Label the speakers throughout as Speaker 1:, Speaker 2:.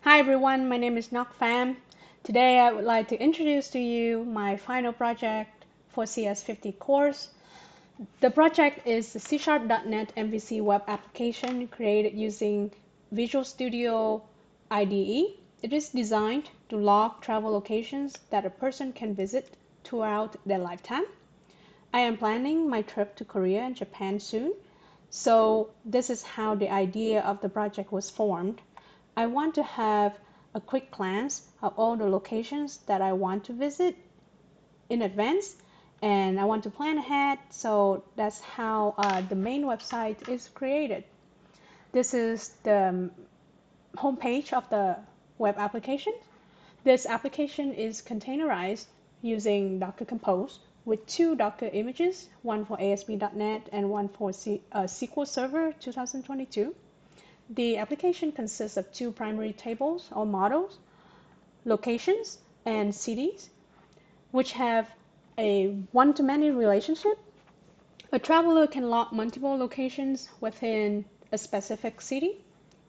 Speaker 1: Hi everyone, my name is Nok Pham. Today I would like to introduce to you my final project for CS50 course. The project is the C# .NET MVC web application created using Visual Studio IDE. It is designed to log travel locations that a person can visit throughout their lifetime. I am planning my trip to Korea and Japan soon, so this is how the idea of the project was formed. I want to have a quick glance of all the locations that I want to visit in advance, and I want to plan ahead, so that's how the main website is created. This is the homepage of the web application. This application is containerized using Docker Compose with two Docker images, one for ASP.NET and one for SQL Server 2022. The application consists of two primary tables or models, locations and cities, which have a one-to-many relationship. A traveler can log multiple locations within a specific city.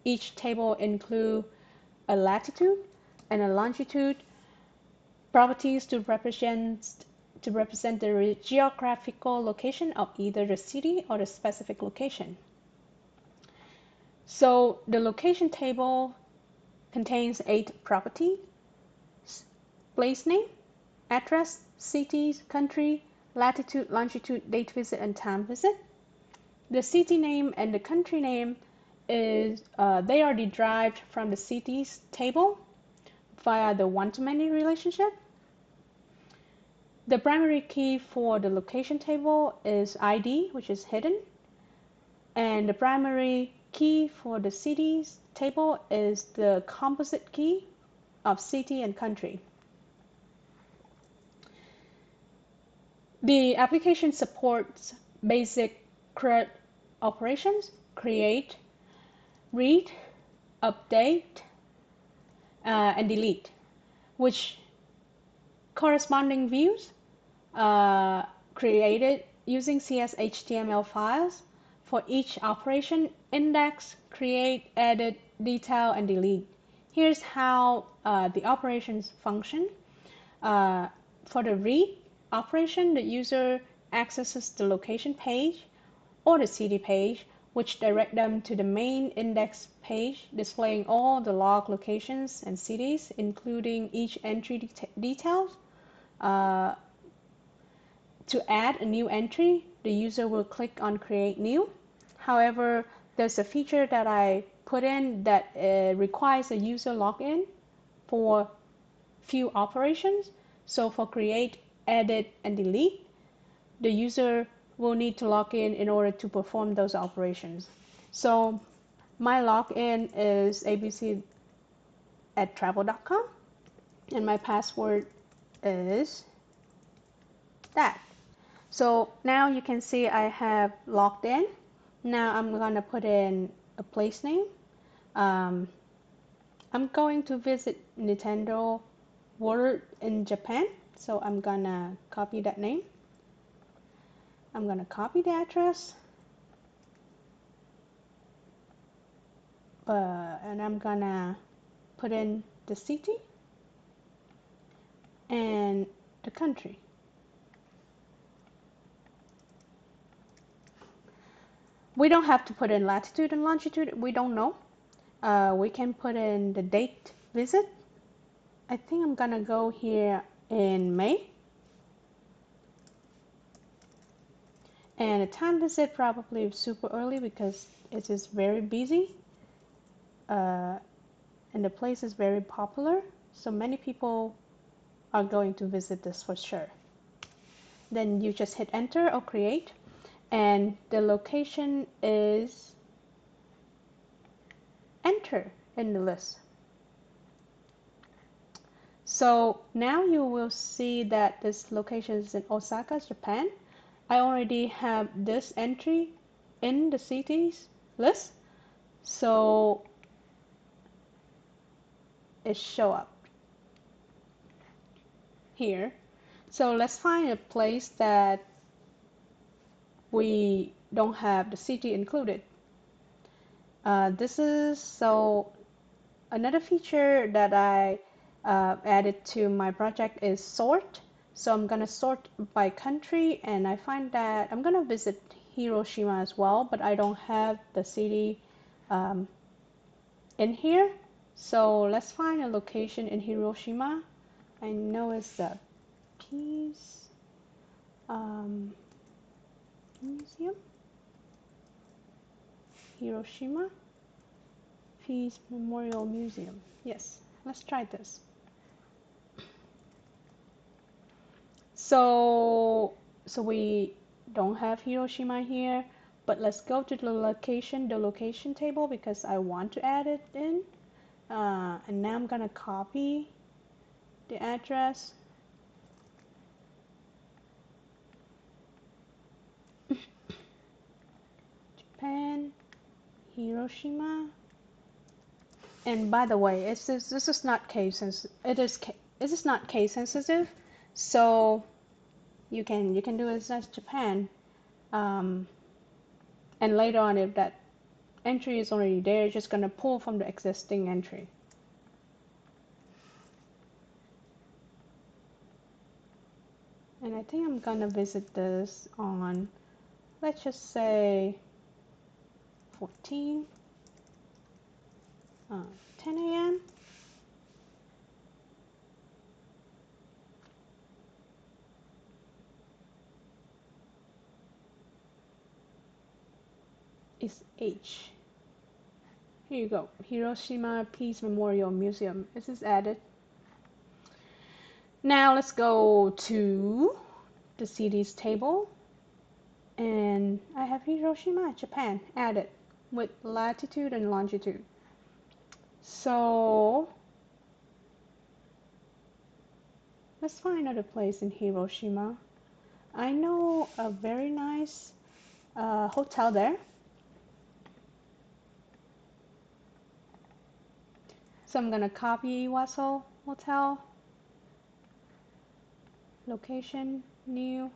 Speaker 1: Each table includes a latitude and a longitude properties to represent the geographical location of either the city or the specific location. So the location table contains 8 properties: place name, address, cities, country, latitude, longitude, date visit, and time visit. The city name and the country name they are derived from the cities table via the one-to-many relationship. The primary key for the location table is ID, which is hidden, and the primary key for the cities table is the composite key of city and country. The application supports basic CRUD operations: create, read, update, and delete, which corresponding views created using CS HTML files for each operation: index, create, edit, detail, and delete. Here's how the operations function. For the read operation, the user accesses the location page or the city page, which direct them to the main index page displaying all the log locations and cities, including each entry details. To add a new entry, the user will click on Create New. However, there's a feature that I put in that requires a user login for few operations. So for create, edit, and delete, the user will need to log in order to perform those operations. So my login is abc@travel.com, and my password is that. So now you can see I have logged in. Now I'm gonna put in a place name. I'm going to visit Nintendo World in Japan, so I'm gonna copy that name. I'm gonna copy the address, and I'm gonna put in the city and the country. We don't have to put in latitude and longitude. We don't know. We can put in the date visit. I think I'm gonna go here in May. And the time visit probably super early because it is very busy. And the place is very popular. So many people are going to visit this for sure. Then you just hit enter or create. And the location is enter in the list. So now you will see that this location is in Osaka, Japan. I already have this entry in the cities list, so it show up here. So let's find a place that we don't have the city included. This is so another feature that I added to my project is sort. So I'm gonna sort by country, and I find that I'm gonna visit Hiroshima as well, but I don't have the city in here. So let's find a location in Hiroshima. I know it's the Peace Museum. Hiroshima Peace Memorial Museum. Yes, let's try this. So we don't have Hiroshima here, but let's go to the location table, because I want to add it in. And now I'm gonna copy the address. Japan, Hiroshima. And by the way, this is not case sensitive. This is not case sensitive, so you can do it as Japan. And later on, if that entry is already there, just gonna pull from the existing entry. And I think I'm gonna visit this on, let's just say 14, 10 a.m. is H. Here you go, Hiroshima Peace Memorial Museum. This is added. Now let's go to the cities table, and I have Hiroshima, Japan, added with latitude and longitude. So let's find another place in Hiroshima. I know a very nice hotel there. So I'm gonna copy Iwaso Hotel, location, new,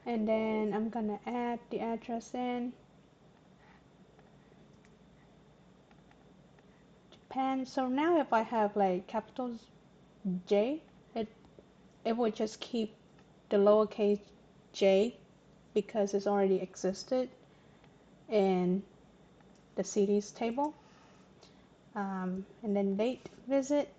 Speaker 1: and then I'm gonna add the address in. Japan. So now if I have like capital J, it would just keep the lowercase j, because it's already existed in the cities table. And then date, visit.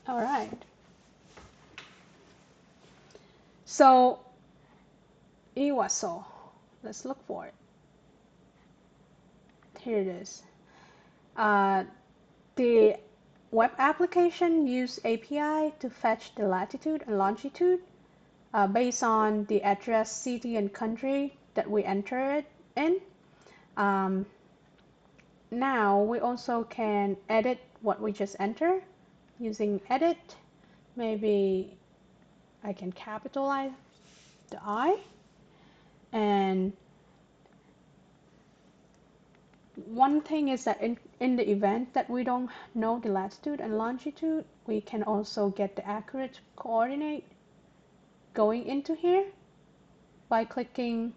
Speaker 1: All right. So Iwaso, let's look for it. Here it is. The web application use API to fetch the latitude and longitude based on the address, city, and country that we enter it in. Now we also can edit what we just entered using edit. Maybe I can capitalize the I. And one thing is that in the event that we don't know the latitude and longitude, we can also get the accurate coordinate going into here by clicking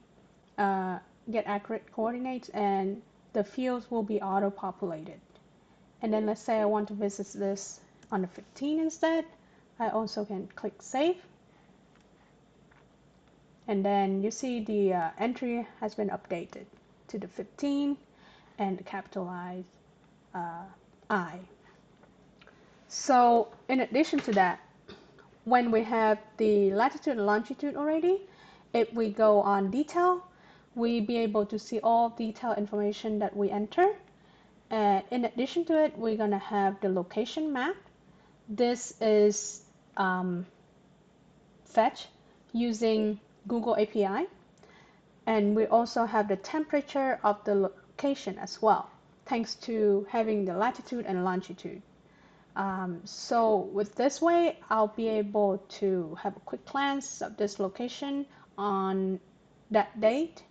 Speaker 1: get accurate coordinates, and the fields will be auto-populated. And then let's say I want to visit this on the 15 instead. I also can click save. And then you see the entry has been updated to the 15 and the capitalized I. So in addition to that, when we have the latitude and longitude already, if we go on detail, we be able to see all detailed information that we enter. In addition to it, we're gonna have the location map. This is fetched using Google API. And we also have the temperature of the location as well, thanks to having the latitude and longitude. So with this way, I'll be able to have a quick glance of this location on that date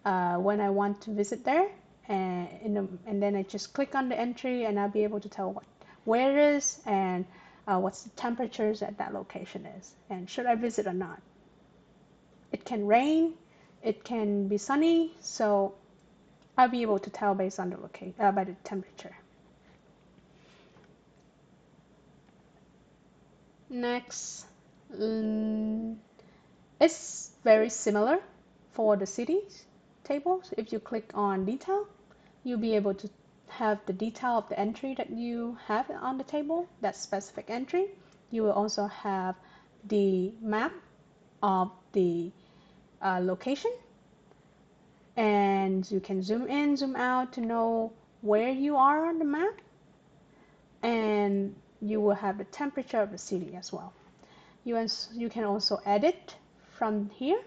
Speaker 1: when I want to visit there. And then I just click on the entry, and I'll be able to tell where it is, and what's the temperatures at that location is, and should I visit or not. It can rain, it can be sunny, so I'll be able to tell based on the by the temperature. Next, it's very similar for the cities tables. If you click on detail, you'll be able to have the detail of the entry that you have on the table, that specific entry. You will also have the map of the location, and you can zoom in, zoom out to know where you are on the map, and you will have the temperature of the city as well. You can also edit from here,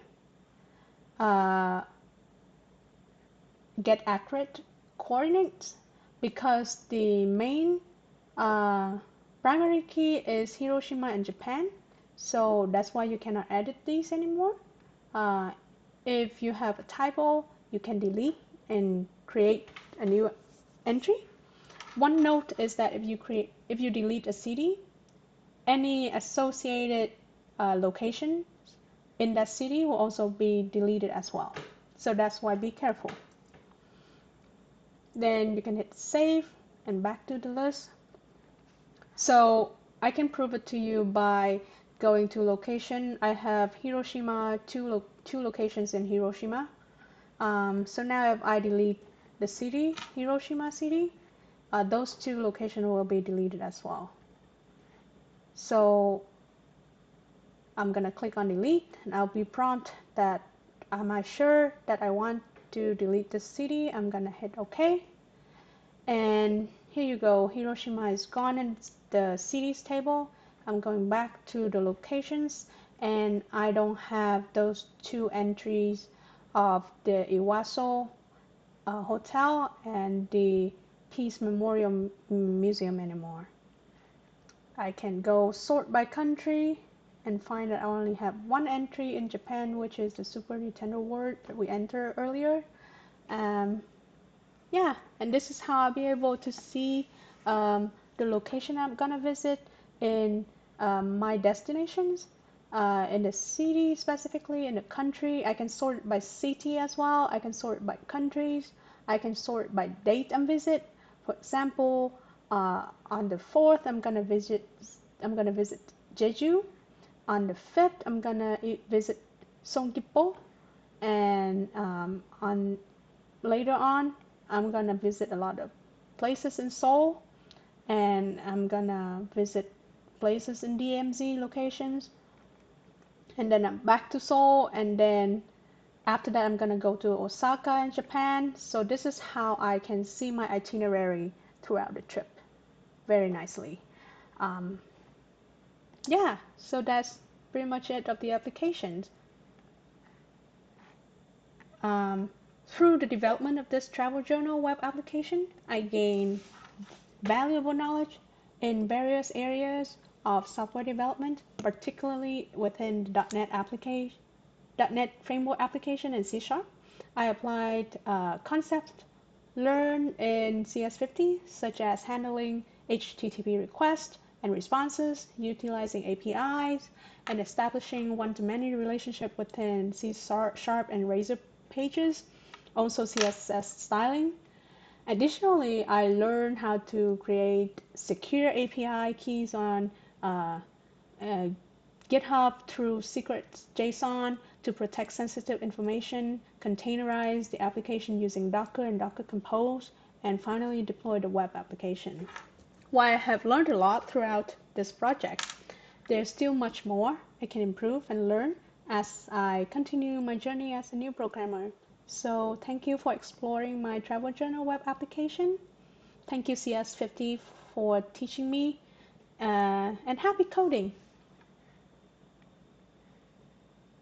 Speaker 1: get accurate coordinates, because the main primary key is Hiroshima and Japan, so that's why you cannot edit these anymore. If you have a typo, you can delete and create a new entry. One note is that if you delete a city, any associated locations in that city will also be deleted as well. So that's why be careful. Then you can hit save and back to the list. So I can prove it to you by going to location. I have Hiroshima, two locations in Hiroshima. So now if I delete the city, Hiroshima city, those two locations will be deleted as well. So I'm gonna click on delete, and I'll be prompted that am I sure that I want to delete the city. I'm gonna hit OK, and here you go, Hiroshima is gone in the cities table. I'm going back to the locations, and I don't have those two entries of the Iwaso Hotel and the Peace Memorial Museum anymore. I can go sort by country and find that I only have one entry in Japan, which is the Super Nintendo World that we entered earlier. Yeah, and this is how I'll be able to see the location I'm gonna visit in my destinations, in the city specifically, in the country. I can sort it by city as well. I can sort it by countries. I can sort by date and visit. For example, on the 4th, I'm gonna visit Jeju. On the 5th, I'm gonna visit Songjipo, and later on, I'm gonna visit a lot of places in Seoul, and I'm gonna visit places in DMZ locations, and then I'm back to Seoul, and then after that I'm gonna go to Osaka in Japan. So this is how I can see my itinerary throughout the trip very nicely. Yeah, so that's pretty much it of the applications. Through the development of this travel journal web application, I gained valuable knowledge in various areas of software development, particularly within the .NET framework application and C#. I applied concepts learned in CS50, such as handling HTTP requests and responses, utilizing APIs, and establishing one-to-many relationship within C# and Razor pages, also CSS styling. Additionally, I learned how to create secure API keys on GitHub through secrets.json to protect sensitive information, containerize the application using Docker and Docker Compose, and finally deploy the web application. While I have learned a lot throughout this project, there's still much more I can improve and learn as I continue my journey as a new programmer. So thank you for exploring my travel journal web application. Thank you CS50 for teaching me, and happy coding!